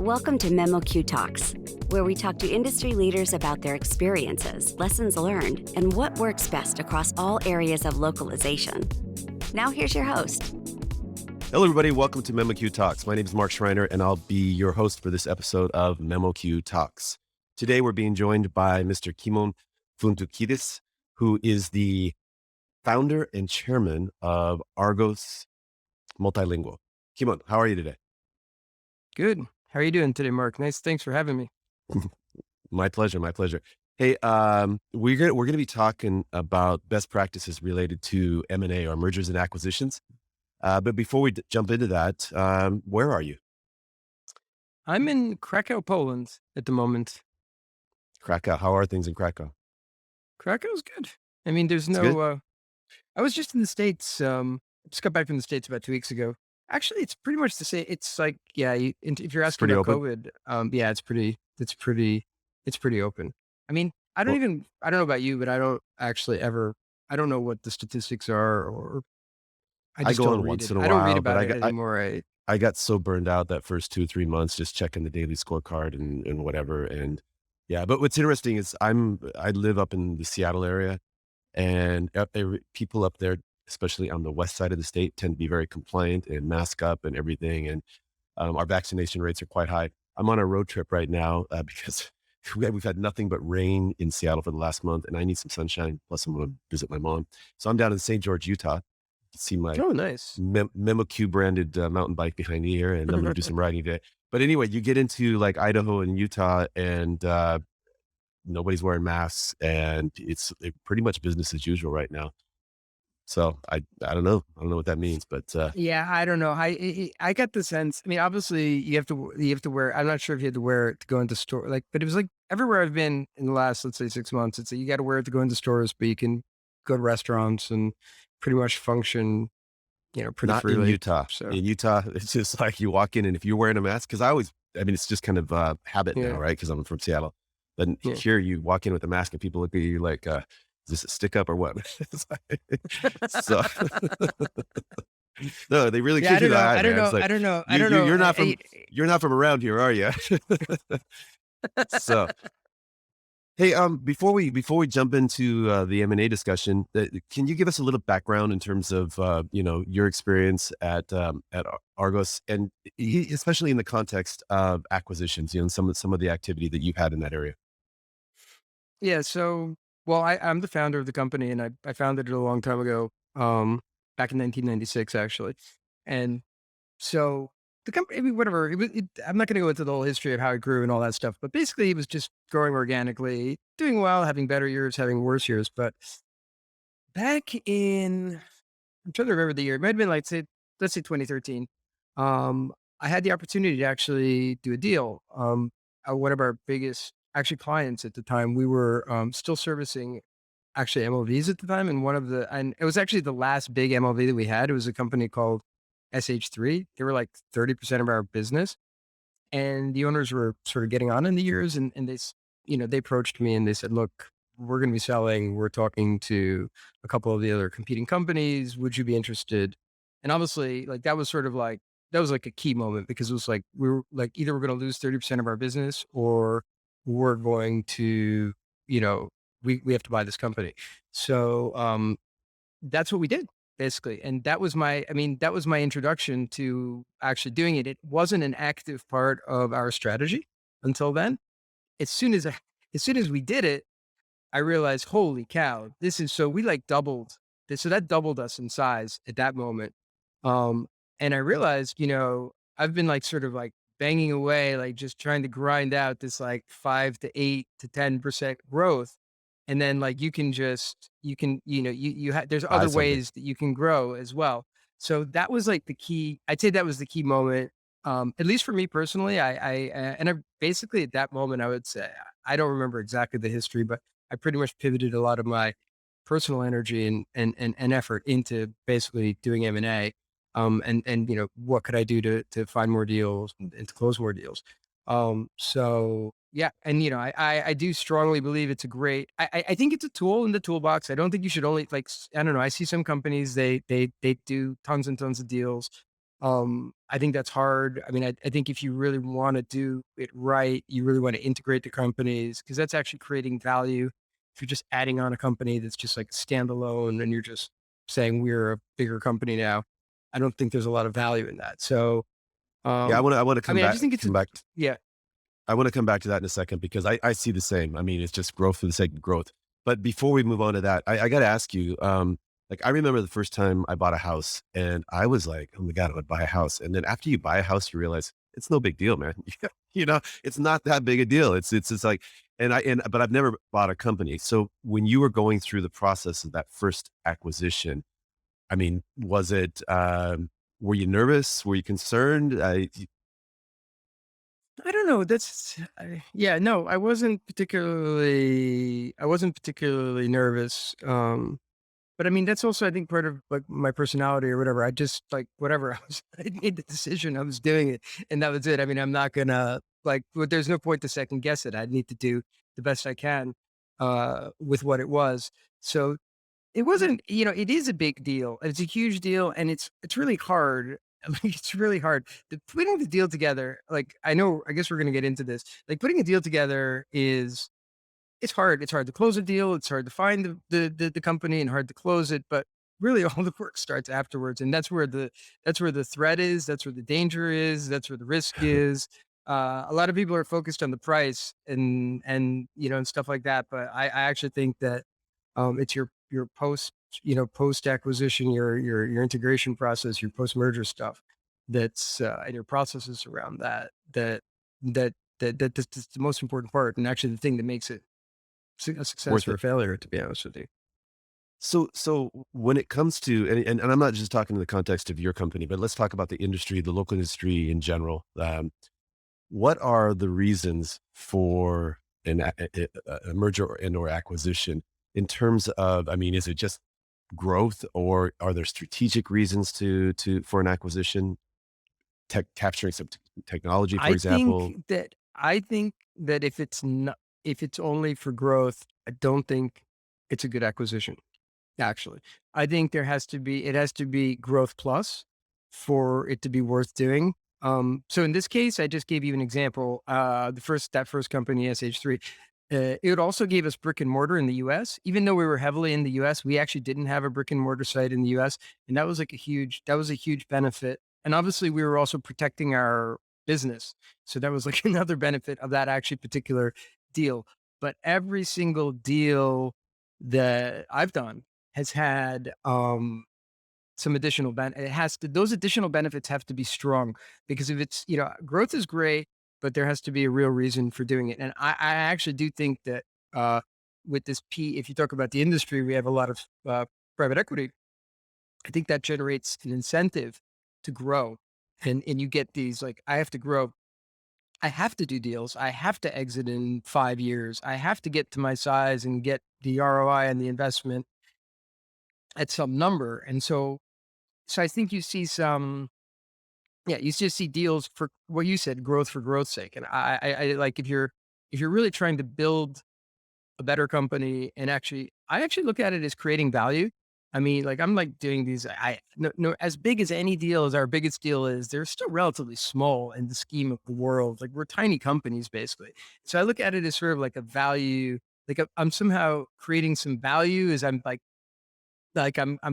Welcome to memoQ Talks, where we talk to industry leaders about their experiences, lessons learned, and what works best across all areas of localization. Now here's your host. Hello, everybody. Welcome to memoQ Talks. My name is Mark Schreiner, and I'll be your host for this episode of memoQ Talks. Today, we're being joined by Mr. Kimon Foutoukidis, who is the founder and chairman of Argos Multilingual. Kimon, how are you today? Good. How are you doing today, Mark? Thanks for having me. My pleasure. My pleasure. Hey, we're going to be talking about best practices related to M&A or mergers and acquisitions. But before we jump into that, where are you? I'm in Krakow, Poland at the moment. Krakow. How are things in Krakow? Krakow's good. I mean, there's It's good? no, I was just in the States. Just got back from the States about 2 weeks ago. Actually, it's pretty much the same. It's like, yeah, if you're It's asking pretty about open? COVID, yeah, it's pretty open. I mean, I Well, don't know about you, but I don't actually I don't know what the statistics are, or I I just go don't on read once it. in a I don't read while, but about it anymore. I got so burned out that first 2 or 3 months just checking the daily scorecard and whatever. And yeah, but what's interesting is I live up in the Seattle area, and people up there, especially on the west side of the state, tend to be very compliant and mask up and everything. And our vaccination rates are quite high. I'm on a road trip right now because we've had nothing but rain in Seattle for the last month, and I need some sunshine. Plus, I'm going to visit my mom. So I'm down in St. George, Utah. You can see my Oh, nice. memoQ branded mountain bike behind me here, and I'm going to do some riding today. But anyway, you get into like Idaho and Utah, and nobody's wearing masks, and it's pretty much business as usual right now. So I don't know. I don't know what that means, but Yeah, I don't know. I got the sense. I mean, obviously, you have to wear. I'm not sure if you had to wear it to go into store. Like, but it was like everywhere I've been in the last, let's say, 6 months. It's like you got to wear it to go into stores, but you can go to restaurants and pretty much function, pretty not in freely. Utah. So In Utah, it's just like you walk in, and if you're wearing a mask, because I mean, it's just kind of habit now, yeah, right? Because I'm from Seattle. But yeah, here, you walk in with a mask, and people look at you like, "Is this a stick up or what?" It's so no, they really yeah. I give you don't the know. eye, I don't man. It's know. like I don't know. I you don't you know. you're not from around here, are you? So. Hey, before we jump into the M&A discussion, can you give us a little background in terms of your experience at Argos, and especially in the context of acquisitions, some of the activity that you've had in that area? Yeah. So, well, I'm the founder of the company, and I founded it a long time ago, back in 1996, actually, and so the company, I mean, whatever. I'm not going to go into the whole history of how it grew and all that stuff, but basically, it was just growing organically, doing well, having better years, having worse years. But back in, I'm trying to remember the year. It might have been like, let's say 2013. I had the opportunity to actually do a deal. One of our biggest actually clients at the time, we were still servicing actually MOVs at the time, and it was actually the last big MOV that we had. It was a company called SH3. They were like 30% of our business, and the owners were sort of getting on in the years, and they approached me and they said, "Look, we're going to be selling. We're talking to a couple of the other competing companies. Would you be interested?" And obviously, like that was like a key moment because it was like we were like either we're going to lose 30% of our business or we're going to, you know, we have to buy this company. So that's what we did basically. And that was my introduction to actually doing it. It wasn't an active part of our strategy until then. As soon as as soon as we did it, I realized, holy cow, we like doubled this. So that doubled us in size at that moment. Um, and I realized, I've been like sort of like banging away, like just trying to grind out this like 5 to 8 to 10% growth. And then like you can, there's Buy other something. ways that you can grow as well. So that was like I'd say that was the key moment. At least for me personally, basically at that moment, I would say, I don't remember exactly the history, but I pretty much pivoted a lot of my personal energy and effort into basically doing M&A. And what could I do to find more deals and to close more deals? So yeah, and I do strongly believe it's a great. I think it's a tool in the toolbox. I don't think you should only I don't know. I see some companies they do tons and tons of deals, I think that's hard. I mean, I think if you really want to do it right, you really want to integrate the companies because that's actually creating value. If you're just adding on a company that's just like standalone and you're just saying we're a bigger company now, I don't think there's a lot of value in that. So, Yeah, I want to I mean, I just think it's a, yeah. I want to come back to that in a second because I see the same. I mean, it's just growth for the sake of growth. But before we move on to that, I got to ask you, like, I remember the first time I bought a house and I was like, oh my God, I would buy a house. And then after you buy a house, you realize it's no big deal, man. It's not that big a deal. It's just like, but I've never bought a company. So when you were going through the process of that first acquisition, I mean, were you nervous? Were you concerned? I don't know. Yeah, no, I wasn't particularly nervous. But I mean, that's also, I think, part of like my personality or whatever. I just like whatever I made the decision, I was doing it, and that was it. I mean, I'm not gonna like, there's no point to second guess it. I need to do the best I can, with what it was. So it wasn't, it is a big deal. It's a huge deal, and it's really hard. Like, it's really hard. Putting the deal together, like, I guess we're gonna get into this. Like, putting a deal together is it's hard. It's hard to close a deal. It's hard to find the company and hard to close it. But really, all the work starts afterwards, and that's where the threat is. That's where the danger is. That's where the risk is. A lot of people are focused on the price and and stuff like that. But I actually think that it's your post acquisition, your integration process, your post merger stuff that's and your processes around that's the most important part, and actually the thing that makes it a success Worth or it. a failure, to be honest with you. So when it comes to, and I'm not just talking in the context of your company, but let's talk about the industry, the local industry in general. What are the reasons for a merger or acquisition in terms of, I mean, is it just growth or are there strategic reasons for an acquisition, capturing some technology, for example? I think that if it's only for growth, I don't think it's a good acquisition. Actually, I think it has to be growth plus for it to be worth doing. So in this case, I just gave you an example. That first company, SH3, it also gave us brick and mortar in the US. Even though we were heavily in the US, we actually didn't have a brick and mortar site in the US. And that was a huge benefit. And obviously we were also protecting our business. So that was like another benefit of that actually particular deal. But every single deal that I've done has had some additional those additional benefits have to be strong because if it's, growth is great, but there has to be a real reason for doing it. And I actually do think that with if you talk about the industry, we have a lot of private equity. I think that generates an incentive to grow. And you get these like, I have to grow. I have to do deals. I have to exit in 5 years. I have to get to my size and get the ROI and the investment at some number. And so I think you see yeah, you just see deals for what you said, growth for growth's sake. And I like if you're really trying to build a better company and I actually look at it as creating value. I mean, like I'm like doing these, no, as big as any deal as our biggest deal is, they're still relatively small in the scheme of the world. Like we're tiny companies basically. So I look at it as sort of like a value, like I'm somehow creating some value as I'm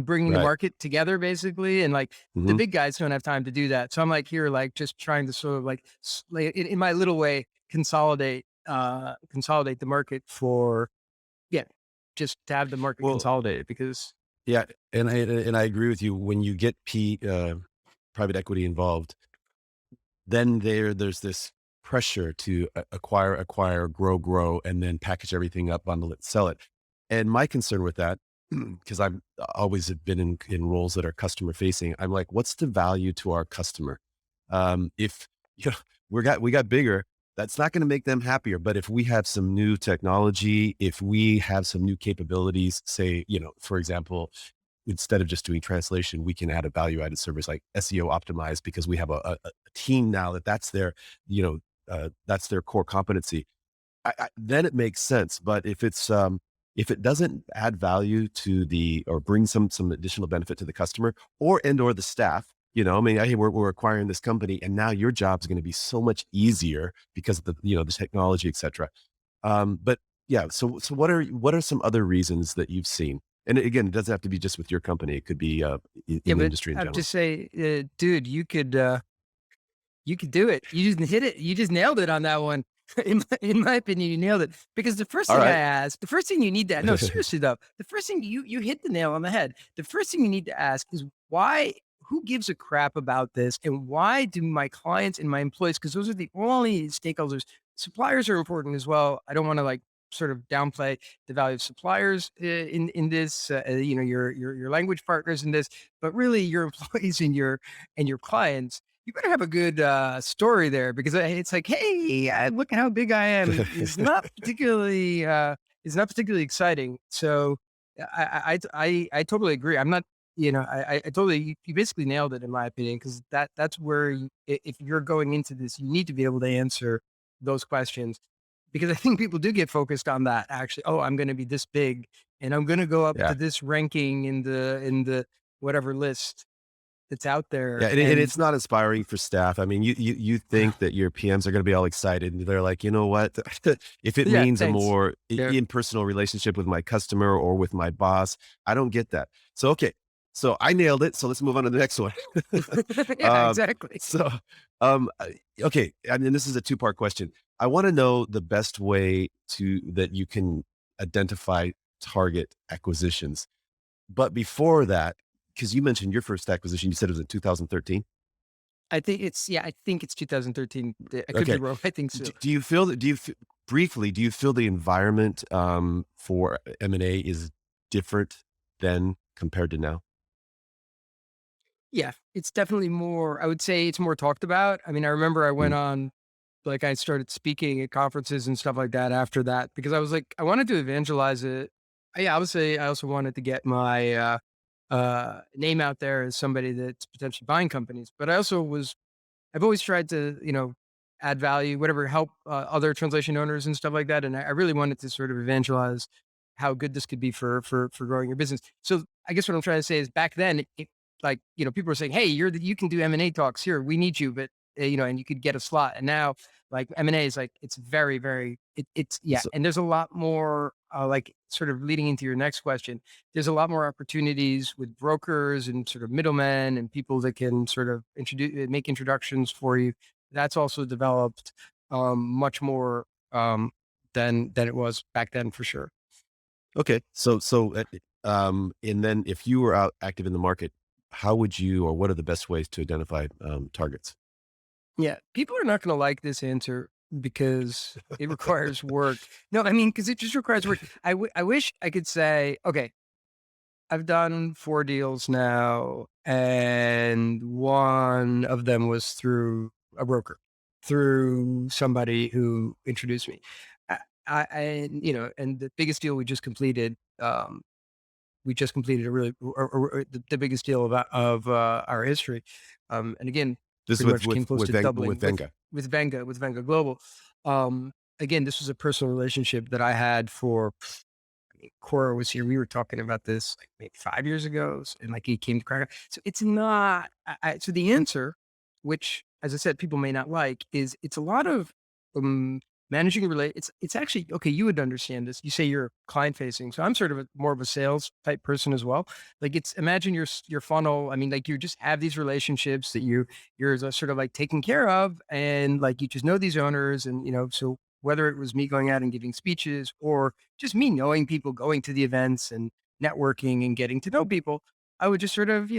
bringing the Right. market together basically, and like the Hmm. big guys don't have time to do that. So I'm like here, like just trying to sort of like in my little way consolidate the market for yeah, just to have the market Well, consolidated because yeah, and I agree with you. When you get private equity involved, then there's this pressure to acquire, grow, and then package everything up, bundle it, sell it. And my concern with that, because I've always have been in roles that are customer facing, I'm like, what's the value to our customer? If you know we got bigger, that's not going to make them happier. But if we have some new technology, if we have some new capabilities, say, for example, instead of just doing translation, we can add a value added service like SEO optimized because we have a team now that's their core competency. Then it makes sense. But if it doesn't add value to or bring some additional benefit to the customer or the staff, I mean, hey, we're acquiring this company, and now your job is going to be so much easier because of the technology, et cetera. But yeah, so what are some other reasons that you've seen? And again, it doesn't have to be just with your company. It could be Yeah, in the but industry in I have to general. say, dude, you could do it. You just hit it. You just nailed it on that one. In my opinion, you nailed it. Because the first All thing I right. ask, the first thing you need to no, seriously though, the first thing you hit the nail on the head. The first thing you need to ask is why who gives a crap about this and why do my clients and my employees, because those are the only stakeholders. Suppliers are important as well. I don't want to like sort of downplay the value of suppliers in this, your language partners in this, but really your employees and your clients, you better have a good story there because it's like, hey, look at how big I am is not particularly exciting. So I totally agree. I'm not, I totally you basically nailed it in my opinion because that's where if you're going into this, you need to be able to answer those questions because I think people do get focused on that actually. Oh, I'm going to be this big and I'm going to go up to Yeah. this ranking in the whatever list that's out Yeah, there and and it's not inspiring for staff. I mean, you think that your PMs are going to be all excited, and they're like, you know what? If it yeah, means a thanks. more Yeah. impersonal relationship with my customer or with my boss, I don't get that. So okay, so I nailed it. So let's move on to the next one. Yeah, um, exactly. so okay, and then this is a two-part question. I want to know the best way to that you can identify target acquisitions. But before that, because you mentioned your first acquisition, you said it was in 2013. I think it's 2013. I could be Okay. wrong. I think so. Do you feel that? Briefly? Do you feel the environment for M&A is different than compared to now? Yeah, it's definitely more, I would say it's more talked about. I mean, I remember I went Mm. on, like I started speaking at conferences and stuff like that after that because I was like, I wanted to evangelize it. Yeah, I would say I also wanted to get my name out there as somebody that's potentially buying companies. But I also I've always tried to, add value, whatever, help other translation owners and stuff like that. And I really wanted to sort of evangelize how good this could be for growing your business. So I guess what I'm trying to say is back then, like people were saying, "Hey, you can do M&A talks here. We need you," but and you could get a slot. And now, like M&A is like it's very very it's yeah. So And there's a lot more like sort of leading into your next question. There's a lot more opportunities with brokers and sort of middlemen and people that can sort of make introductions for you. That's also developed much more than it was back then for sure. okay, and then if you were out active in the market, how would you, or what are the best ways to identify targets? Yeah, people are not going to like this answer because it requires work. No, I mean because it just requires work. I wish I could say, okay, I've done 4 deals now, and one of them was through a broker, through somebody who introduced me. And the biggest deal we just completed a really the biggest deal of our history, and again, This is pretty much came close with to doubling with Venga. with Venga Global. Again, this was a personal relationship that I had for Cora was here. We were talking about this like maybe 5 years ago, and like he came to crack. So it's not. So the answer, which as I said, people may not like, is it's a lot of managing a relate. It's actually okay. You would understand this. You say you're client facing, so I'm sort of more of a sales type person as well. Like it's imagine your funnel. I mean, like you just have these relationships that you're sort of like taking care of, and like you just know these owners, and so whether it was me going out and giving speeches or just me knowing people, going to the events and networking and getting to know people, I would just sort of,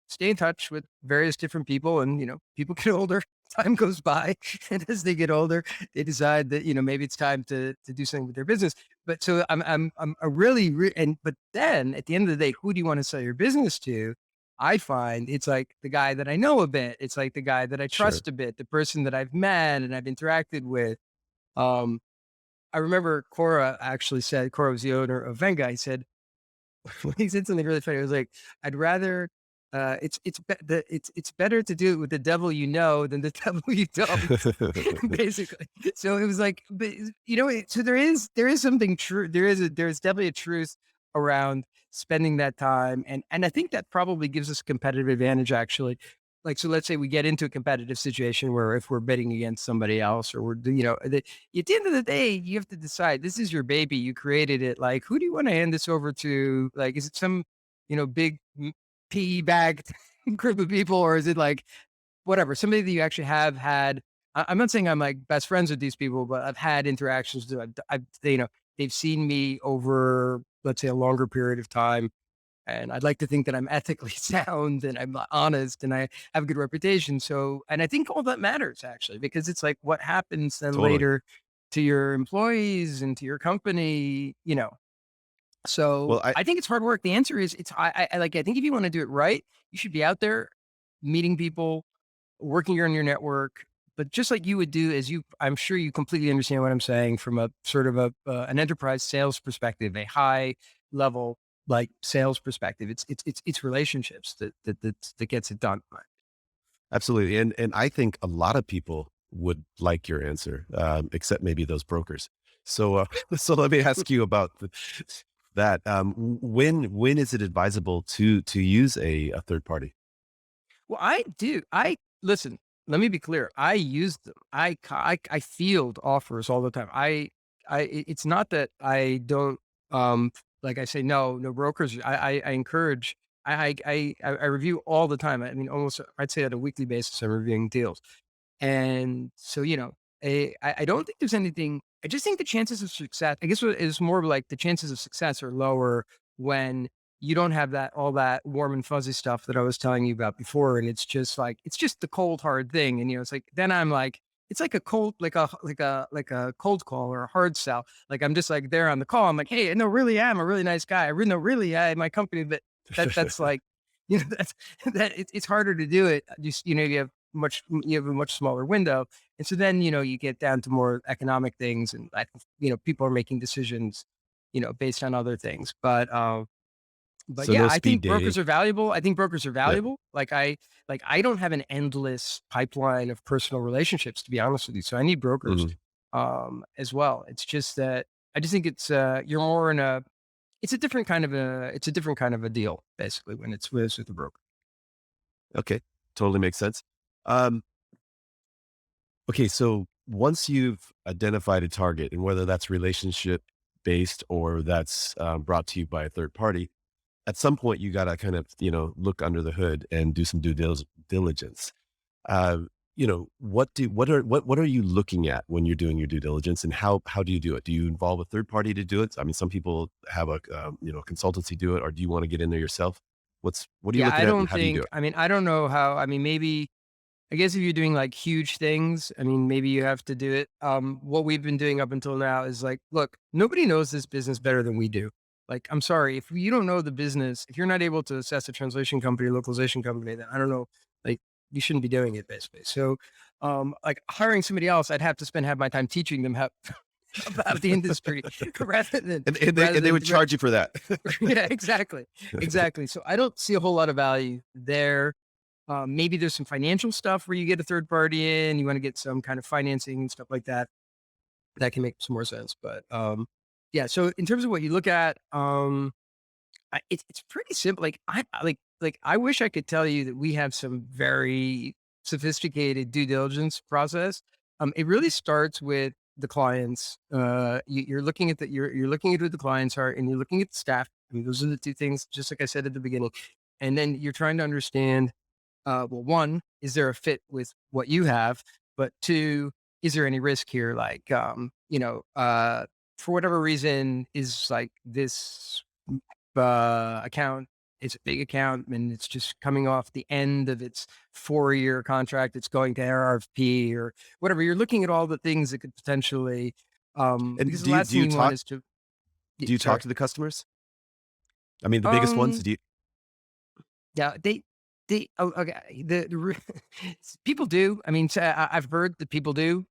stay in touch with various different people and, people get older, time goes by. And as they get older, they decide that, maybe it's time to do something with their business. But so I'm a really, but then at the end of the day, who do you want to sell your business to? I find it's like the guy that I know a bit. It's like the guy that I Sure. trust a bit, the person that I've met and I've interacted with. Um, I remember Cora was the owner of Venga. He said, he said something really funny. It was like, I'd rather, it's better to do it with the devil you know than the devil you don't, basically. So it was like, but so there is something true. There's definitely a truth around spending that time. And I think that probably gives us a competitive advantage actually. like, so let's say we get into a competitive situation where if we're bidding against somebody else or at the end of the day, you have to decide, this is your baby. You created it. Like, who do you want to hand this over to? Like, is it some, big PE bagged group of people, or is it like whatever, somebody that you actually have had? I'm not saying I'm like best friends with these people, but I've had interactions that they've seen me over, let's say, a longer period of time, and I'd like to think that I'm ethically sound and I'm honest and I have a good reputation. So, and I think all that matters actually, because it's like what happens then Totally. later to your employees and to your company. So Well, I I think it's hard work. The answer is I think if you want to do it right, you should be out there meeting people, working on your network. But just like you would do, I'm sure you completely understand what I'm saying from a sort of an enterprise sales perspective, a high level like sales perspective. It's relationships that gets it done. Right. absolutely, and I think a lot of people would like your answer, except maybe those brokers. So, so let me ask you about that. When is it advisable to use a third party? Well, I do. I listen. Let me be clear. I use them. I field offers all the time. It's not that I don't. Like I say, no brokers. I encourage. I review all the time. I mean, almost. I'd say on a weekly basis, I'm reviewing deals. And so, I don't think there's anything. I just think the chances of success, I guess what is more of like the chances of success are lower when you don't have all that warm and fuzzy stuff that I was telling you about before. And it's just the cold, hard thing. And, it's like, then I'm like, it's like a cold, like a cold call or a hard sell. Like I'm just like there on the call. I'm like, hey, I know really am a really nice guy. I really know really my company, but that's like, that's it's harder to do it. Just, you have a much smaller window. And so then, you get down to more economic things and people are making decisions, based on other things. But So yeah, no I speed think brokers dating. are valuable. I think brokers are Yeah. valuable. Like I don't have an endless pipeline of personal relationships, to be honest with you. So I need brokers Mhm. as well. It's just that I just think you're more in it's a different kind of a deal, basically, when it's with a broker. Okay, totally makes sense. Um, okay, so once you've identified a target, and whether that's relationship based or that's brought to you by a third party, at some point you got to kind of look under the hood and do some diligence. Uh, what are you looking at when you're doing your due diligence, and how do you do it? Do you involve a third party to do it? I mean, some people have a consultancy do it, or do you want to get in there yourself? What are you Yeah, looking I at, and don't how do you do think, it? I mean, I don't know how, I mean, maybe, I guess if you're doing like huge things, I mean, maybe you have to do it. What we've been doing up until now is like, look, nobody knows this business better than we do. Like, I'm sorry, if you don't know the business, if you're not able to assess a translation company, localization company, then I don't know, like, you shouldn't be doing it basically. So, like hiring somebody else, I'd have to spend half my time teaching them how about the industry rather than, And they would charge you for that. yeah, exactly. Exactly. So I don't see a whole lot of value there. Maybe there's some financial stuff where you get a third party in, you want to get some kind of financing and stuff like that. That can make some more sense. But yeah, so in terms of what you look at, it's pretty simple. Like I wish I could tell you that we have some very sophisticated due diligence process. It really starts with the clients. You're looking at you're looking at who the clients are, and you're looking at the staff. I mean, those are the two things. Just like I said at the beginning, and then you're trying to understand. Well, one, is there a fit with what you have? But two, is there any risk here? Like, for whatever reason, is like this account, it's a big account and it's just coming off the end of its 4-year contract. It's going to RFP or whatever. You're looking at all the things that could potentially, And because the last thing you want is to, do you talk sorry. to the customers? I mean, the biggest ones. Um, yeah, okay. People do. I mean, I've heard that people do.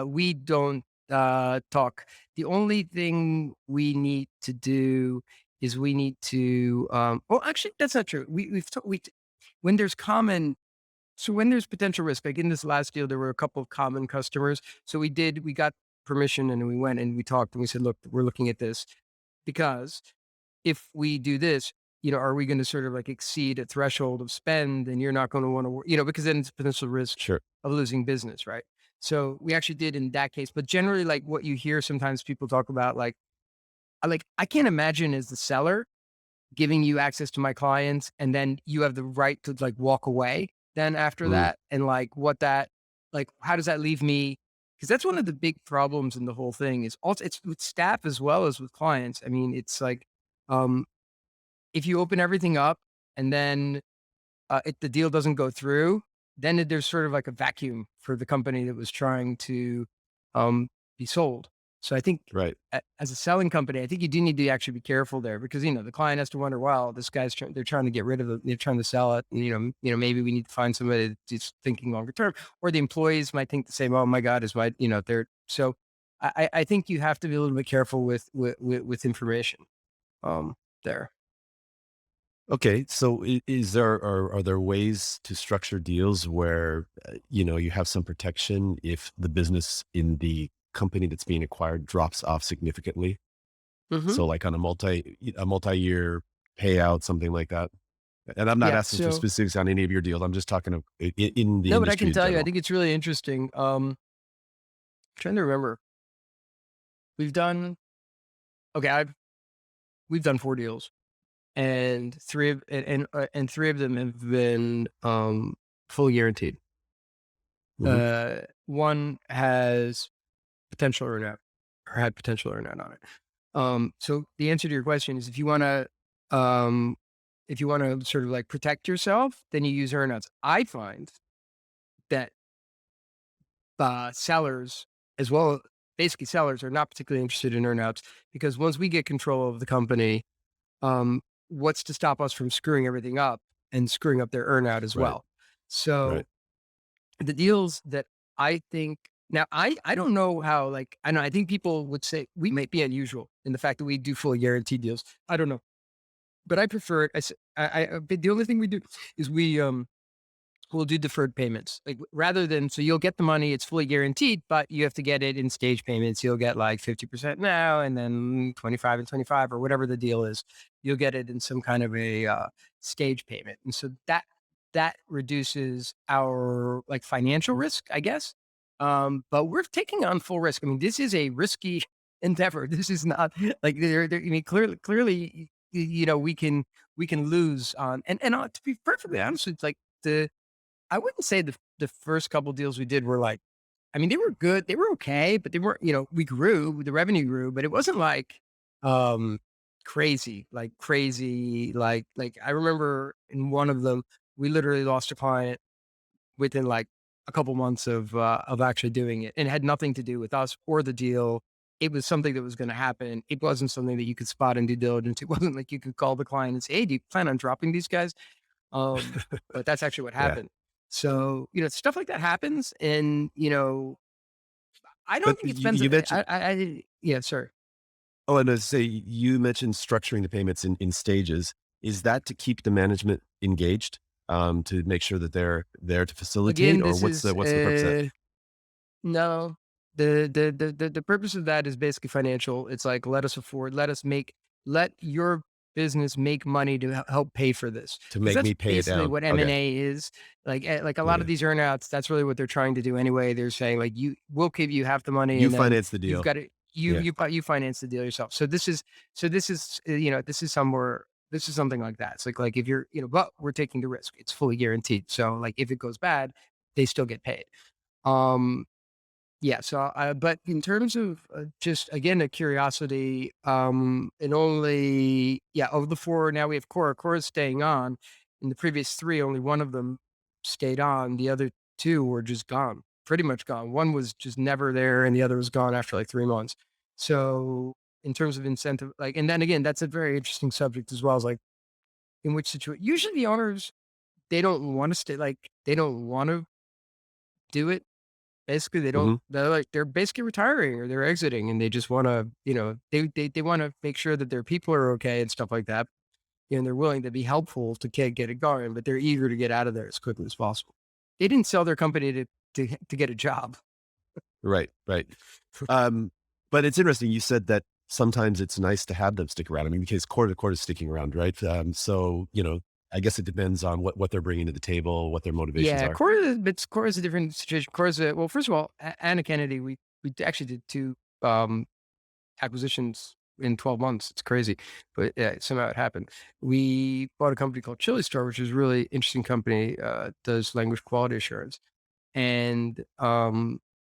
We don't talk. The only thing we need to do is we need to. Well, actually, that's not true. When there's when there's potential risk, like in this last deal, there were a couple of common customers. So we got permission and we went and we talked and we said, look, we're looking at this because if we do this, are we going to sort of like exceed a threshold of spend and you're not going to want to, because then it's a potential risk Sure. of losing business, right? So we actually did in that case, but generally like what you hear sometimes people talk about, I can't imagine as the seller giving you access to my clients and then you have the right to like walk away then after Mm, that. And like how does that leave me? Because that's one of the big problems in the whole thing is also it's with staff as well as with clients. I mean, it's like, um, if you open everything up and then if the deal doesn't go through, then there's sort of like a vacuum for the company that was trying to um, be sold. So I think right. as a selling company, I think you do need to actually be careful there because the client has to wonder, well, this guy's they're trying to get rid of it, they're trying to sell it, and maybe we need to find somebody that's thinking longer term, or the employees might think the same. Oh my God, is my they're so. I think you have to be a little bit careful with information there. Okay, so is there are there ways to structure deals where you have some protection if the business in the company that's being acquired drops off significantly? Hmm. So like on a multi-year payout, something like that. And I'm not Yeah. asking for So specifics on any of your deals. I'm just talking of in the no, but I industry can in tell you, I general. think it's really interesting. Trying to remember, we've done okay. We've done 4 deals, and three of them have been fully guaranteed. Hmm. One has potential earnout or had potential earnout on it. So the answer to your question is um, if you want to sort of like protect yourself, then you use earnouts. I find that sellers as well, basically sellers are not particularly interested in earnouts because once we get control of the company, um, what's to stop us from screwing everything up and screwing up their earnout as Right, well? So right. the deals that I think now I don't know how I think people would say we might be unusual in the fact that we do fully guaranteed deals. I don't know, but I prefer it. But the only thing we do is we'll do deferred payments. Like rather than so you'll get the money, it's fully guaranteed, but you have to get it in stage payments. You'll get like 50% now and then 25 and 25 or whatever the deal is. You'll get it in some kind of a stage payment. And so that reduces our like financial risk, I guess. But we're taking on full risk. I mean, this is a risky endeavor. This is not like I mean, clearly, we can lose on and to be perfectly honest, it's like the I wouldn't say the first couple deals we did were like I mean, they were good, they were okay, but they weren't we grew, the revenue grew, but it wasn't um, crazy, I remember in one of them, we literally lost a client within, like, a couple months of actually doing it, and it had nothing to do with us or the deal. It was something that was gonna happen. It wasn't something that you could spot in due diligence. It wasn't like you could call the client and say, "Hey, do you plan on dropping these guys?" Um, but that's actually what Yeah. happened. So, stuff like that happens and, I But don't think it depends you mentioned, yeah, sorry. oh, and to say you mentioned structuring the payments in stages. Is that to keep the management engaged, to make sure that they're there to facilitate, Again, or this is, what's the purpose of that? no. The purpose of that is basically financial. It's like, let your business make money to help pay for this. To Because make that's me pay it basically down. what Okay. M&A is. Like a lot of Yeah. these earnouts, that's really what they're trying to do anyway. They're saying like, we'll give you half the money You and then finance the you've deal. got to, Yeah. you finance the deal yourself. This is something like that. It's like if you're, but we're taking the risk. It's fully guaranteed. So like if it goes bad, they still get paid. Um, yeah, so, but in terms of, just again, a curiosity, and only yeah, of the 4, now we have Cora. Cora's staying on. In the previous 3, only one of them stayed on. The other 2 were just gone, pretty much gone. One was just never there, and the other was gone after, like, 3 months. So, in terms of incentive and then again, that's a very interesting subject as well, as, like, in which situation usually the owners, they don't wanna stay they don't wanna do it. Basically, Mhm. they're basically retiring or they're exiting and they just wanna, they wanna make sure that their people are okay and stuff like that, and they're willing to be helpful to get it going, but they're eager to get out of there as quickly as possible. They didn't sell their company to get a job. Right, right. Um, but it's interesting, you said that sometimes it's nice to have them stick around. I mean, because core to core is sticking around, right? So, I guess it depends on what they're bringing to the table, what their motivations Yeah, are. Core is a different situation. Core is well, first of all, Anna Kennedy, we actually did two um, acquisitions in 12 months. It's crazy, but somehow it happened. We bought a company called Chili Store, which is a really interesting company. Does language quality assurance, and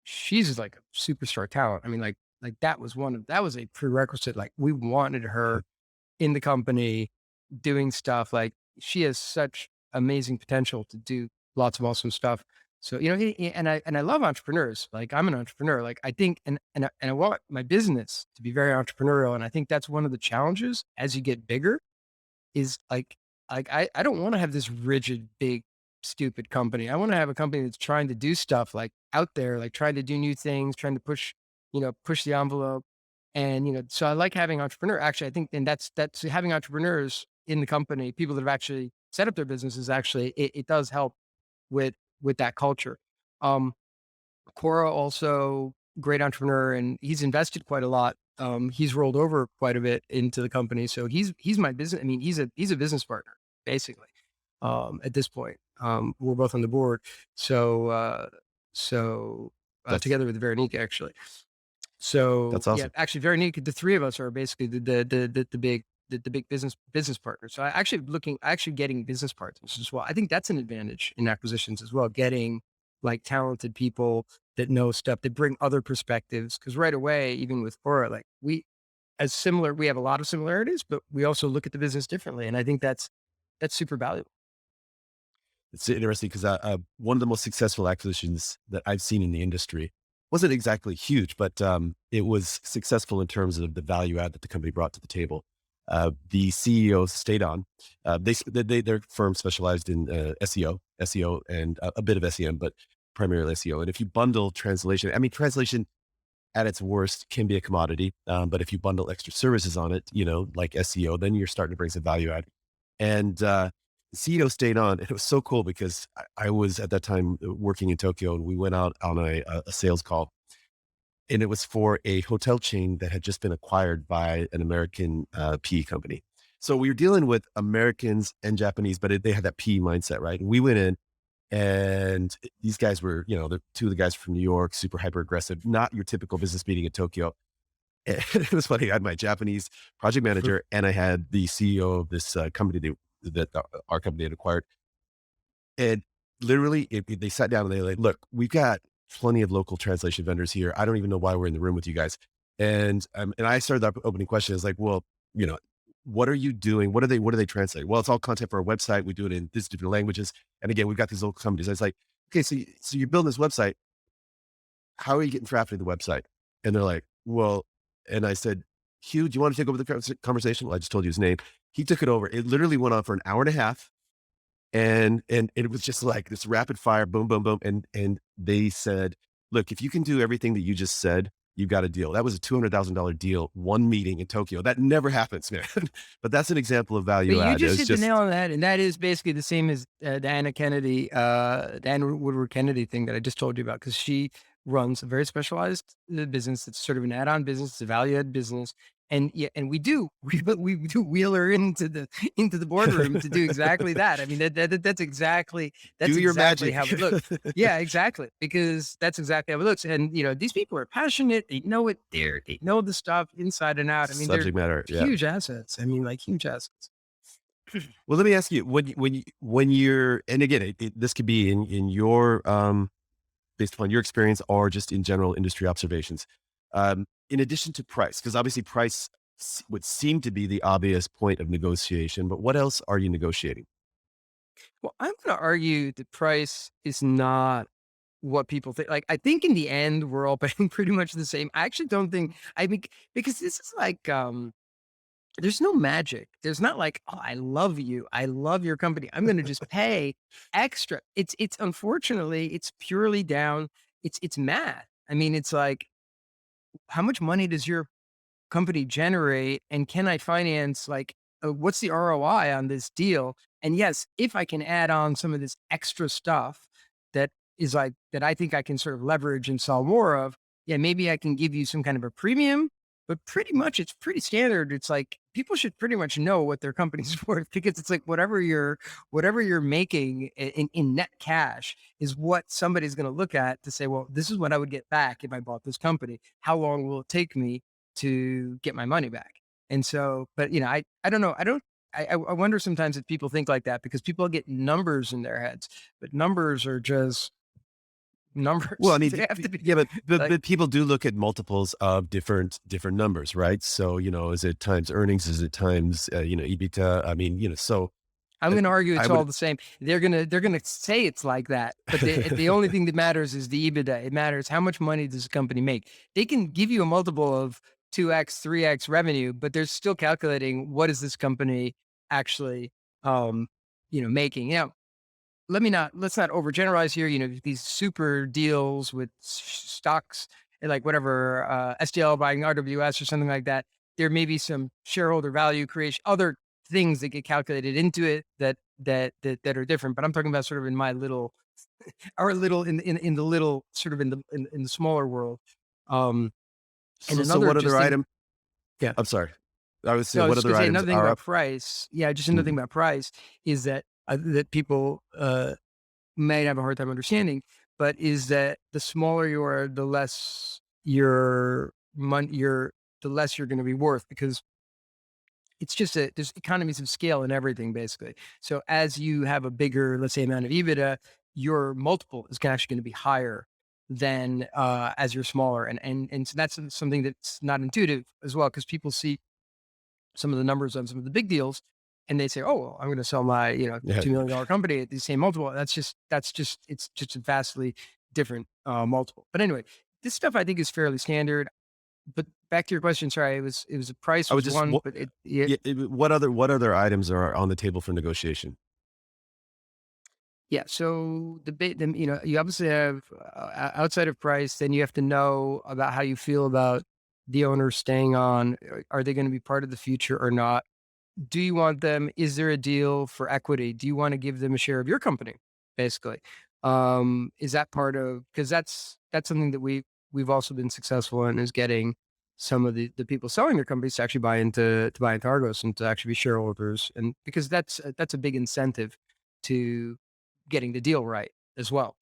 she's like a superstar talent. I mean, like that was a prerequisite. Like we wanted her in the company doing stuff. Like she has such amazing potential to do lots of awesome stuff. So, and I love entrepreneurs. Like I'm an entrepreneur. Like I think, and I want my business to be very entrepreneurial. And I think that's one of the challenges as you get bigger is I don't want to have this rigid, big, stupid company. I want to have a company that's trying to do stuff like out there, like trying to do new things, trying to push the envelope. And, so I like having entrepreneur. Actually, I think, and that's having entrepreneurs in the company, people that have actually set up their businesses. Actually, it does help with that culture. Um, Cora also great entrepreneur, and he's invested quite a lot. He's rolled over quite a bit into the company, so he's my business. I mean, he's a business partner basically. At this point, we're both on the board. So That's together with Veronique actually. So that's yeah, awesome. actually Veronique, the three of us are basically the big business partners. So actually getting business partners as well. I think that's an advantage in acquisitions as well. Getting like talented people that know stuff, that bring other perspectives. Because right away, even with Cora, like we have a lot of similarities, but we also look at the business differently, and I think that's super valuable. It's interesting because one of the most successful acquisitions that I've seen in the industry wasn't exactly huge, but it was successful in terms of the value add that the company brought to the table. The CEO stayed on. Their firm specialized in SEO, and a bit of SEM, but primarily SEO. And if you bundle translation, I mean, translation at its worst can be a commodity. But if you bundle extra services on it, like SEO, then you're starting to bring some value add. And the CEO stayed on. And it was so cool because I was at that time working in Tokyo, and we went out on a sales call. And it was for a hotel chain that had just been acquired by an American PE company. So we were dealing with Americans and Japanese, but they had that PE mindset, right? And we went in, and these guys were, the two of the guys from New York, super hyper aggressive, not your typical business meeting in Tokyo. And it was funny. I had my Japanese project manager, and I had the CEO of this company that our company had acquired. And literally, they sat down and they like, look, we've got plenty of local translation vendors here. I don't even know why we're in the room with you guys. And I started the opening question is like, well, you know, what are you doing? What do they translate? Well, it's all content for our website. We do it in these different languages. And again, we've got these local companies. I was like, okay, so you're building this website. How are you getting traffic to the website? And they're like, well, and I said, Hugh, do you want to take over the conversation? Well, I just told you his name. He took it over. It literally went on for an hour and a half. And it was just like this rapid fire, boom, boom, boom. And they said, look, if you can do everything that you just said, you've got a deal. That was a $200,000 deal, one meeting in Tokyo. That never happens, man. But that's an example of But value you add. just It's hit the nail just on the head, and that is basically the same as the Anna Woodward Kennedy thing that I just told you about, because she runs a very specialized business. It's sort of an add-on business, it's a value-add business, and yeah, and we do wheel her into the boardroom to do exactly that. I mean, that's do your exactly magic. how it looks. Yeah, exactly, because that's exactly how it looks. And these people are passionate. They know it. They know the stuff inside and out. I mean, they're Subject matter. Yeah. huge assets. I mean, like huge assets. Well, let me ask you, when you're, and again, this could be in your, based upon your experience or just in general industry observations. In addition to price, because obviously price would seem to be the obvious point of negotiation, but what else are you negotiating? Well, I'm going to argue the price is not what people think. Like, I think in the end, we're all paying pretty much the same. I actually don't think, I think, because this is like, there's no magic. There's not like, oh, I love you. I love your company. I'm going to just pay extra. It's unfortunately, it's purely down. It's math. I mean, it's like, how much money does your company generate, and can I finance like what's the ROI on this deal? And yes, if I can add on some of this extra stuff that is like that I think I can sort of leverage and sell more of, yeah, maybe I can give you some kind of a premium, but pretty much it's pretty standard. It's like people should pretty much know what their company's worth because it's like whatever you're making in net cash is what somebody's going to look at to say, well, this is what I would get back if I bought this company. How long will it take me to get my money back? And so, but I don't know. I wonder sometimes if people think like that because people get numbers in their heads, but numbers are just Well, I numbers. mean, They have to be yeah, like, but people do look at multiples of different numbers, right? So, is it times earnings? Is it times, EBITDA? I mean, so I'm uh, gonna argue I it's would, all the same. They're gonna say it's like that, but the only thing that matters is the EBITDA. It matters how much money does the company make. They can give you a multiple of 2x, 3x revenue, but they're still calculating what is this company actually, um, making. Let's not overgeneralize here. These super deals with stocks and like whatever, SDL buying RWS or something like that. There may be some shareholder value creation, other things that get calculated into it that are different. But I'm talking about sort of in my little, our little in the little sort of in the smaller world. Um, and so another what other just thing, item? yeah. I'm sorry. I would say No, I was what just other gonna say items another thing are about up? price. Yeah, just another thing Mm, about price is that people may have a hard time understanding, but is that the smaller you are, the less the less you're going to be worth because it's just there's economies of scale in everything basically. So as you have a bigger, let's say, amount of EBITDA, your multiple is actually going to be higher than as you're smaller, and so that's something that's not intuitive as well because people see some of the numbers on some of the big deals, and they say, "Oh, well, I'm going to sell my yeah, $2 million company at the same multiple." It's just a vastly different multiple. But anyway, this stuff I think is fairly standard. But back to your question, sorry, it was a price I would was just, one, but it yeah, yeah, what other items are on the table for negotiation? yeah. So you obviously have outside of price, then you have to know about how you feel about the owner staying on. Are they going to be part of the future or not? Do you want them? Is there a deal for equity? Do you want to give them a share of your company? Basically, is that part of because that's something that we've also been successful in is getting some of the people selling their companies to actually buy into Argos and to actually be shareholders, and because that's a big incentive to getting the deal right as well.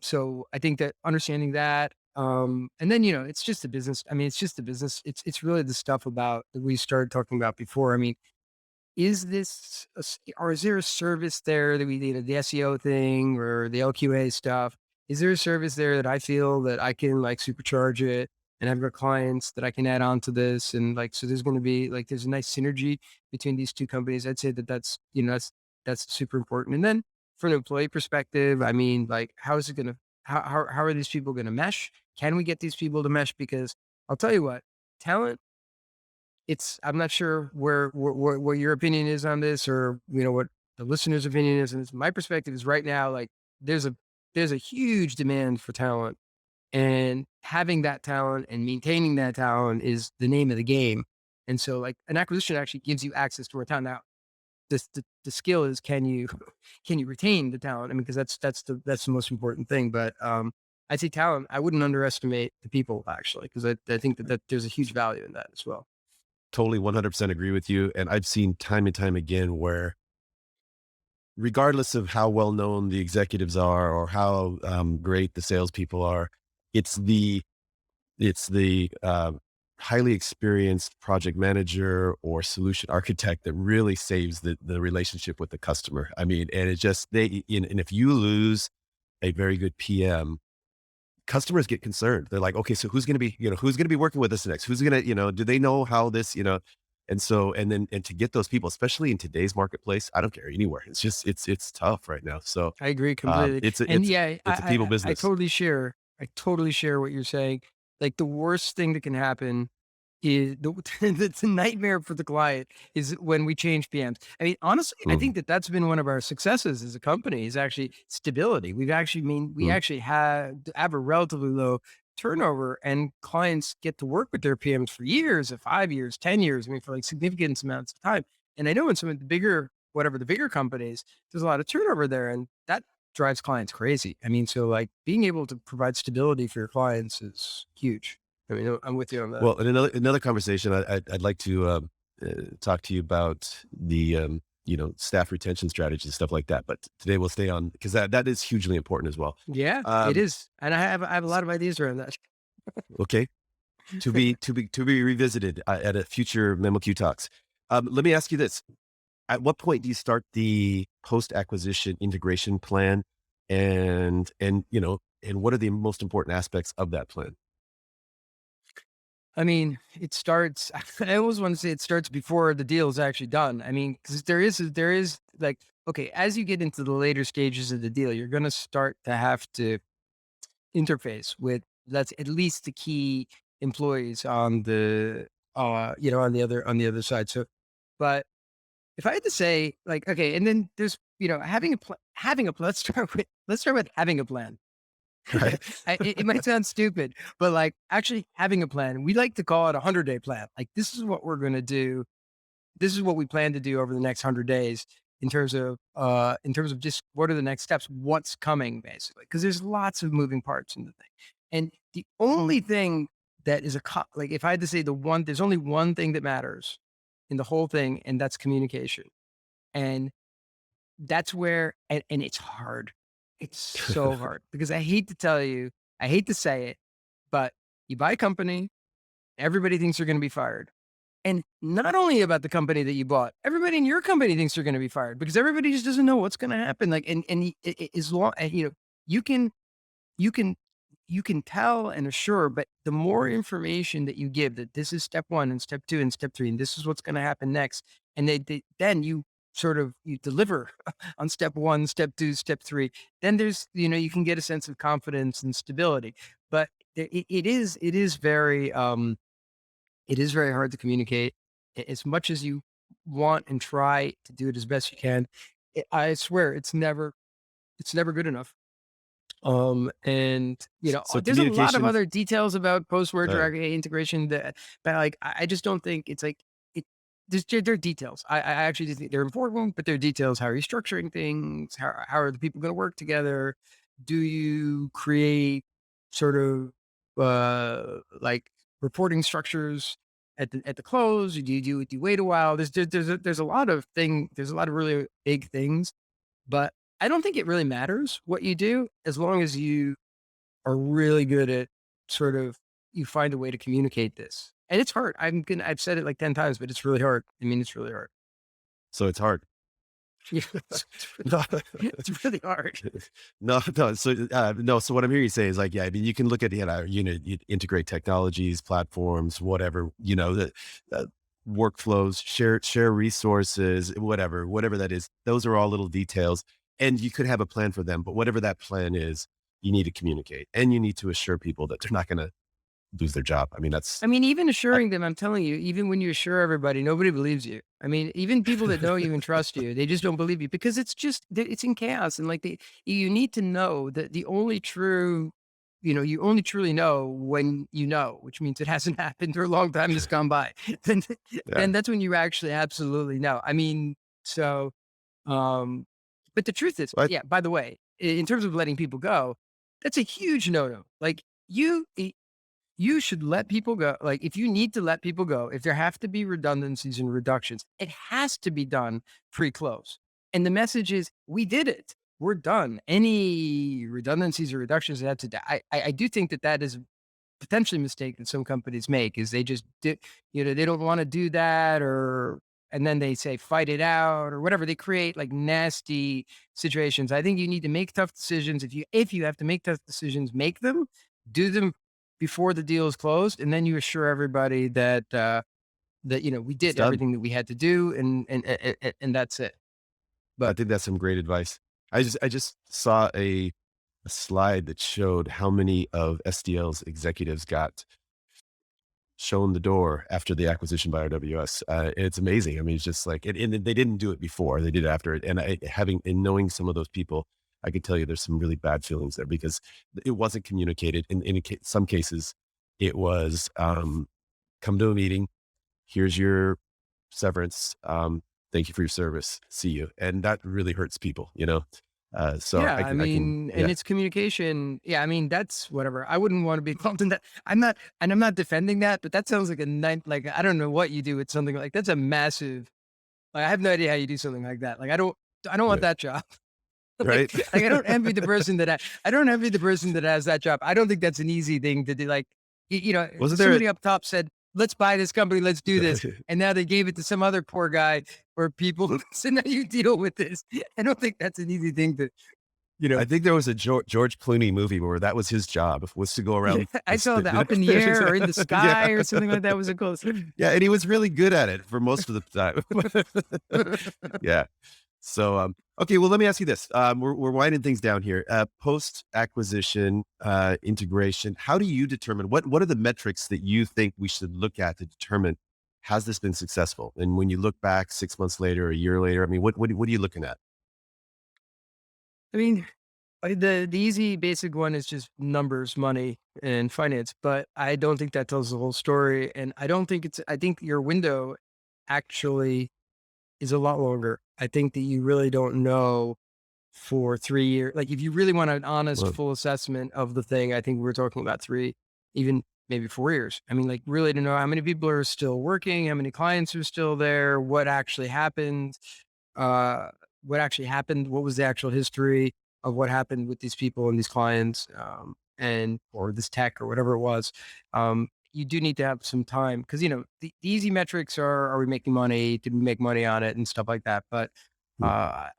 So I think that understanding that, and then it's just the business. I mean, it's just the business. It's really the stuff about that we started talking about before. I mean, is this or is there a service there that we need the SEO thing or the LQA stuff? Is there a service there that I feel that I can like supercharge it and have got clients that I can add on to this? And like, so there's going to be like, there's a nice synergy between these two companies. I'd say that that's super important. And then from an employee perspective, I mean, like, how is it going to, how are these people going to mesh? Can we get these people to mesh? Because I'll tell you what, talent I'm not sure where what your opinion is on this or, what the listener's opinion is. And my perspective is right now, like there's a there's a huge demand for talent and having that talent and maintaining that talent is the name of the game. And so like an acquisition actually gives you access to more talent. Now, the skill is can you retain the talent? I mean, because that's the most important thing. But I say talent, I wouldn't underestimate the people actually, because I think that there's a huge value in that as well. Totally 100% agree with you. And I've seen time and time again where, regardless of how well known the executives are or how great the salespeople are, it's the highly experienced project manager or solution architect that really saves the relationship with the customer. I mean, and it just and if you lose a very good PM, customers get concerned. They're like, okay, so who's going to be working with us next? Who's going to, do they know how this, and so, and to get those people, especially in today's marketplace, I don't care anywhere. It's just, it's tough right now. So, I agree completely. it's a, And it's, yeah, it's a people I business. totally share. I totally share what you're saying. Like the worst thing that can happen is it's a nightmare for the client is when we change PMs. I mean, honestly, I Mhm, think that that's been one of our successes as a company is actually stability. We mhm. actually have a relatively low turnover and clients get to work with their PMs for years, 5 years, 10 years. I mean, for like significant amounts of time. And I know in some of the bigger companies, there's a lot of turnover there and that drives clients crazy. I mean, so like being able to provide stability for your clients is huge. I mean, I'm with you on that. Well, in another conversation, I'd like to talk to you about the staff retention strategies and stuff like that. But today we'll stay on because that is hugely important as well. Yeah, it Um, is, and I have a lot of ideas around that. okay, to be revisited at a future memoQ talks. Let me ask you this: at what point do you start the post acquisition integration plan, and what are the most important aspects of that plan? I mean, it starts. I always want to say it starts before the deal is actually done. I mean, because there is like, okay, as you get into the later stages of the deal, you're going to start to have to interface with that's at least the key employees on the on the other side. So, but if I had to say, like, okay, and then there's having a let's start with having a plan. Right. It might sound stupid, but like actually having a plan, we like to call it a 100-day plan. Like, this is what we're going to do. This is what we plan to do over the next 100 days in terms of just what are the next steps, what's coming basically. Cause there's lots of moving parts in the thing. And the only thing that is like, if I had to say there's only one thing that matters in the whole thing, and that's communication. And that's where and it's hard. It's so hard because I hate to tell you, I hate to say it, but you buy a company, everybody thinks they're gonna be fired. And not only about the company that you bought, everybody in your company thinks they're gonna be fired because everybody just doesn't know what's gonna happen. Like, as long and, you can you can you can tell and assure, but the more information that you give that this is step 1 and step 2 and step 3, and this is what's gonna happen next, and then you sort of you deliver on step 1, step 2, step 3, then you can get a sense of confidence and stability. But it is very hard to communicate as much as you want and try to do it as best you can. I swear it's never good enough. And So there's a lot of communication. other details about post-merger Uh, integration but like, I just don't think it's like it. They're details. I actually just think they're important, but they're details. How are you structuring things? How are the people going to work together? Do you create sort of like reporting structures at the close? Do you wait a while? There's a lot of there's a lot of really big things, but I don't think it really matters what you do as long as you are really good at sort of you find a way to communicate this. And it's hard. I've said it like 10 times, but it's really hard. I mean, it's really hard. so it's hard. Yeah, it's really, No, it's really hard. no, no. So no. So what I'm hearing you say is like, yeah, I mean, you can look at you integrate technologies, platforms, whatever, the uh, workflows, share resources, whatever that is. Those are all little details, and you could have a plan for them. But whatever that plan is, you need to communicate, and you need to assure people that they're not going to lose their job. I mean, I mean, even I, assuring them, I'm telling you, even when you assure everybody, nobody believes you. I mean, even people that know you and trust you, they just don't believe you because it's in chaos. And like you need to know that you only truly know when you know, which means it hasn't happened or a long time has gone by. then, yeah. then that's when you actually absolutely know. I mean, so, um, but the truth is, But yeah, by the way, in terms of letting people go, that's a huge no-no. Like you should let people go. Like, if you need to let people go, if there have to be redundancies and reductions, it has to be done pre-close. And the message is, we did it. We're done. Any redundancies or reductions that have to die. I do think that is potentially a mistake that some companies make is they just they don't want to do that and then they say fight it out or whatever. They create like nasty situations. I think you need to make tough decisions. If you have to make tough decisions, make them, do them before the deal is closed, and then you assure everybody that we it's did done. everything that we had to do, and that's it. I But think that's some great advice. I just saw a slide that showed how many of SDL's executives got shown the door after the acquisition by RWS. It's amazing. I mean, it's just like, and they didn't do it before; they did it after it. And knowing some of those people, I could tell you there's some really bad feelings there because it wasn't communicated. In some cases, it was come to a meeting. Here's your severance. Thank you for your service. See you. And that really hurts people. So Yeah, I I can, mean, and yeah, it's communication. Yeah, I mean, that's whatever. I wouldn't want to be involved in that. I'm not defending that, but that sounds like a night. Like I don't know what you do with something like that's a massive. Like I have no idea how you do something like that. Like I don't want yeah, that job. right. Like I don't envy the person that I don't envy the person that has that job. I don't think that's an easy thing to do. Like you know, Wasn't there? somebody up top said, "Let's buy this company. Let's do this," and now they gave it to some other poor guy or people. So now you deal with this. I don't think that's an easy thing to you I know. think there was a George Clooney movie where that was his job, was to go Yeah, around I this, saw that up in the air or in the yeah, sky or something like that. Was it close? yeah, and he was really good at it for most of the time. Yeah. So, okay, well, let me ask you this. We're winding things down here. Post acquisition integration. How do you determine what are the metrics that you think we should look at to determine has this been successful? And when you look back 6 months later, a year later, I mean, what are you looking at? I mean, the easy basic one is just numbers, money, and finance. But I don't think that tells the whole story, and I don't think it's. I think your window actually is a lot longer. I think that you really don't know for 3 years. Like if you really want an honest, Well, full assessment of the thing, I think we're talking about three, even maybe 4 years. I mean, like really to know how many people are still working, how many clients are still there, uh, what actually happened, what was the actual history of what happened with these people and these clients, and or this tech or whatever it was. You do need to have some time because you know the easy metrics are we making money? Did we make money on it and stuff like that? But hmm,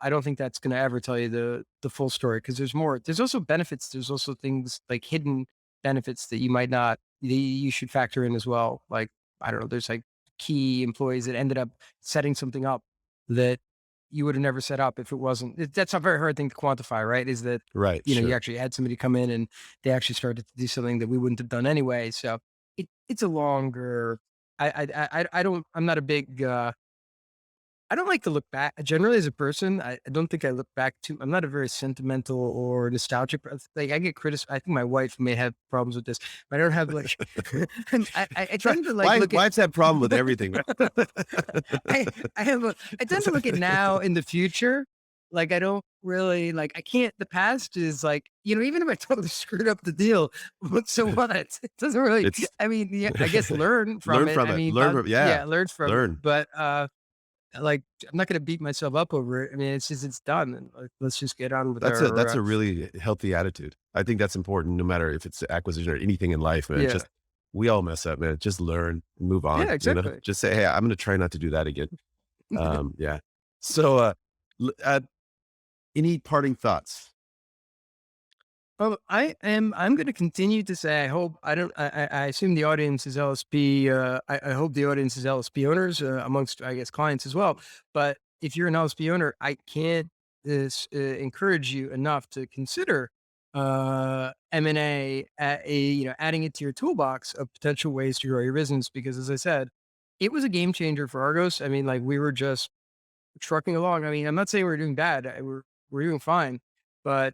I don't think that's going to ever tell you the full story because there's more. There's also benefits. There's also things like hidden benefits that you might not that you should factor in as well. Like I don't know. There's like key employees that ended up setting something up that you would have never set up if it wasn't. That's a very hard thing to quantify, right? Is that right, you know you sure. actually had somebody come in and they actually started to do something that we wouldn't have done anyway. So it's a longer. I don't. I'm not a big. I don't like to look back. Generally, as a person, I don't think I look back too. I'm not a very sentimental or nostalgic. Like I get criticized. I think my wife may have problems with this, but I don't have like. I Try, tend to like look at. wives have problem with everything. I I have a. I tend to look at now in the future. Like I don't really like. I can't. The past is like you know. Even if I totally screwed up the deal, so what? It doesn't really. It's I mean, yeah. I guess learn from learn it. from I it. mean, Learn from, yeah, yeah, learn from it. learn. But like, I'm not gonna beat myself up over it. I mean, it's just it's done, and, like, let's just get on with our, That's a really healthy attitude. I think that's important no matter if it's acquisition or anything in life, man. yeah. Just we all mess up, man. Just learn, move Yeah, on, you know? exactly. Just say, "Hey, I'm gonna try not to do that again." Yeah. So, l any parting thoughts? I'm gonna continue to say, I hope I don't I assume the audience is LSP, I hope the audience is LSP owners, amongst, I guess, clients as well. But if you're an LSP owner, I can't encourage you enough to consider M&A, you know, adding it to your toolbox of potential ways to grow your business. Because as I said, it was a game changer for Argos. I mean, like we were just trucking along. I mean, I'm not saying we're doing bad. We're doing fine, but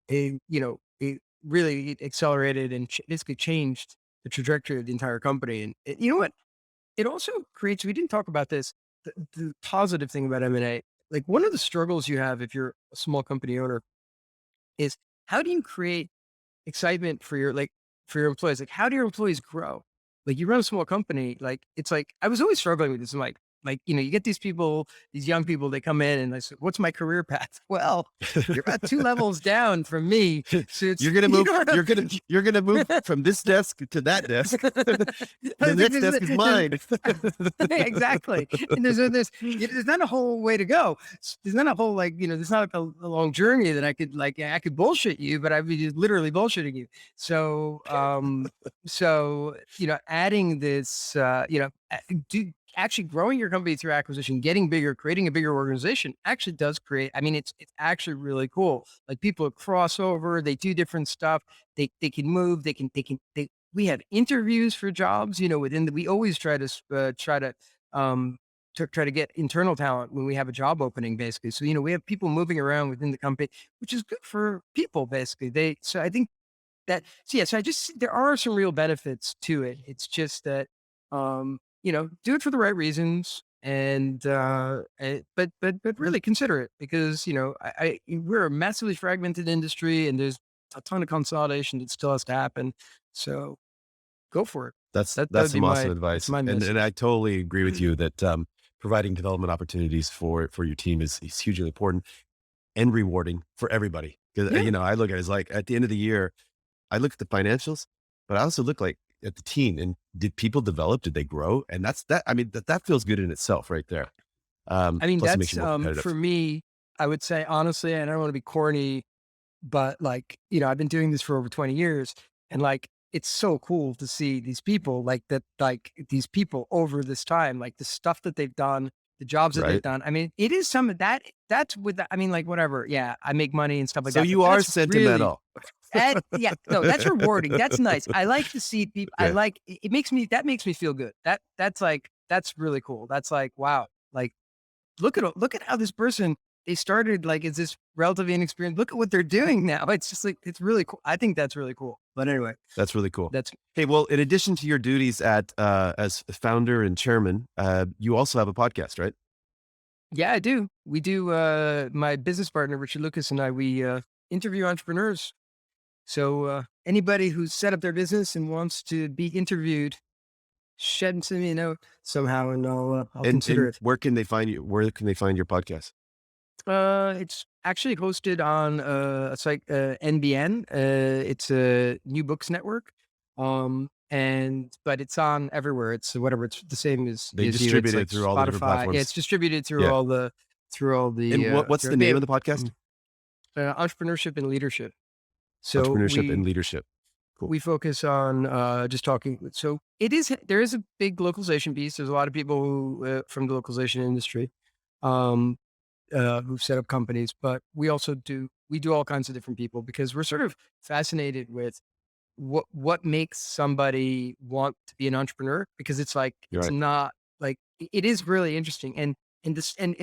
it you know it really accelerated and basically changed the trajectory of the entire company. And you know what? It also creates. We didn't talk about this. The positive thing about M&A, like one of the struggles you have if you're a small company owner, is how do you create excitement for your for your employees? Like, how do your employees grow? Like, you run a small company, like, it's like I was always struggling with this. I'm like, you know, you get these people, these young people, they come in and they say, "What's my career path?" Well, you're about 2 levels down from me. So it's You're gonna you move don't have you're gonna move from this desk to that desk. The I think next desk is mine. exactly. And there's not a whole way to go. There's not a whole like, you know, there's not like a long journey that I could like I could bullshit you, but I'd be just literally bullshitting you. So so you know, adding this you know, do actually growing your company through acquisition, getting bigger, creating a bigger organization actually does create. I mean, it's actually really cool. Like people cross over, they do different stuff. They can move. They we have interviews for jobs. You know, within the we always try to um try to get internal talent when we have a job opening, basically. So you know, we have people moving around within the company, which is good for people, basically. They so I think that so yeah, so I just there are some real benefits to it. It's just that you know, do it for the right reasons. But really consider it, because we're a massively fragmented industry, and there's a ton of consolidation that still has to happen. So go for it. That's That that's would be some awesome that's advice, my and I message. totally agree with you that providing development opportunities for your team is hugely important and rewarding for everybody. Because Yeah. I look at it as like at the end of the year, I look at the financials, but I also look like at the team and did people develop? Did they grow? And that's that. I mean, that feels good in itself, right there. I mean, Plus, it makes that's you more for competitive, me, I would say honestly, and I don't want to be corny, but like, I've been doing this for over 20 years, and like, it's so cool to see these people these people over this time, like the stuff that they've done, the jobs that they've right? done. I mean, it is some of that, that's I mean, like, whatever. Yeah, I make money and stuff like So that, but you are that's really, sentimental. yeah, no, that's rewarding. That's nice. I like to see people. I Yeah. like it makes me, that makes me feel good. That's really cool. That's like, wow. Like, look at how this person, they started like as this relatively inexperienced. Look at what they're doing now. It's just like, it's really cool. I think that's really cool. But anyway, That's really cool. that's Hey, well, in addition to your duties at as founder and chairman, you also have a podcast, right? yeah, I do. We do. My business partner Richard Lucas and I, we interview entrepreneurs. So anybody who's set up their business and wants to be interviewed, send me a note somehow, and I'll consider And it. where can they find you? Where can they find your podcast? It's actually hosted on a site, NBN. It's a New Books Network. But it's on everywhere. It's whatever. It's the same They as you. It's distribute it like through all the different Spotify. Yeah, it's platforms. distributed Yeah. through all And the what's the name of the podcast? entrepreneurship and leadership. So Entrepreneurship and leadership. Cool. we focus on just talking. So there is a big localization piece. There's a lot of people who from the localization industry. Um, who've set up companies, but we do all kinds of different people, because we're sort of fascinated with what makes somebody want to be an entrepreneur, because it's like, You're it's right. not like, it is really interesting, and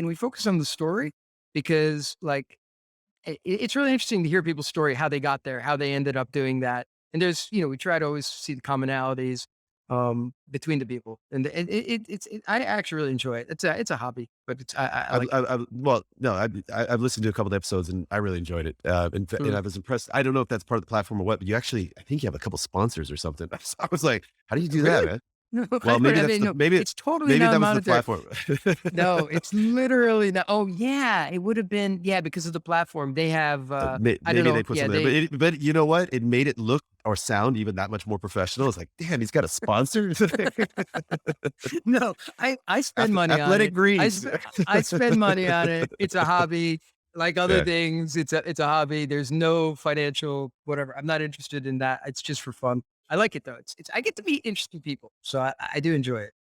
we focus on the story, because like, it's really interesting to hear people's story, how they got there, how they ended up doing that. And there's, we try to always see the commonalities between the people, and I actually really enjoy it. It's a hobby, but I like it. Well, no, I've listened to a couple of episodes and I really enjoyed it. And Mm. I was impressed. I don't know if that's part of the platform or what, but you actually, I think you have a couple sponsors or something. I was like, how do you do that, Really? man? No, Well, maybe I that's mean, the no, it's totally maybe that was the non-monetary. platform. No, it's literally not. Oh yeah, it would have been, yeah, because of the platform. They have I don't Maybe they know. put Yeah, something there, they but you know what? It made it look or sound even that much more professional. It's like, damn, he's got a sponsor. no, I spend money on Athletic it. Greens. I spend money on it. It's a hobby. Like other Yeah, things, it's a hobby. There's no financial whatever. I'm not interested in that. It's just for fun. I like it though. It's I get to meet interesting people, so I do enjoy it.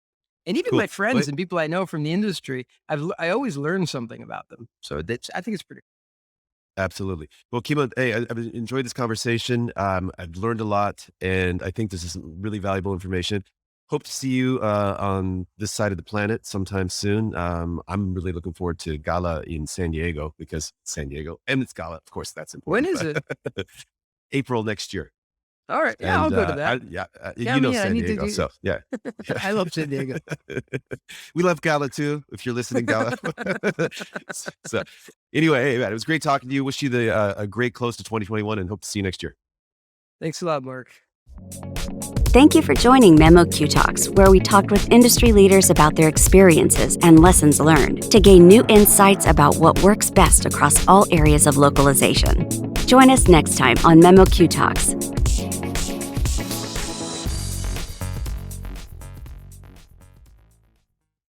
And even cool. my friends and people I know from the industry, I always learn something about them. So I think it's pretty. Absolutely. Well, Kimon, hey, I've enjoyed this conversation. I've learned a lot, and I think this is some really valuable information. Hope to see you on this side of the planet sometime soon. I'm really looking forward to Gala in San Diego, because San Diego and it's Gala, of course, that's When important. is it? April next year, All right. Yeah, I'll and go to that. you know I San need to Diego, do. so yeah. I love San Diego. We love Gala too, if you're listening, Gala. So anyway, hey man, it was great talking to you. Wish you a great close to 2021, and hope to see you next year. Thanks a lot, Mark. Thank you for joining memoQ Talks, where we talked with industry leaders about their experiences and lessons learned to gain new insights about what works best across all areas of localization. Join us next time on memoQ Talks.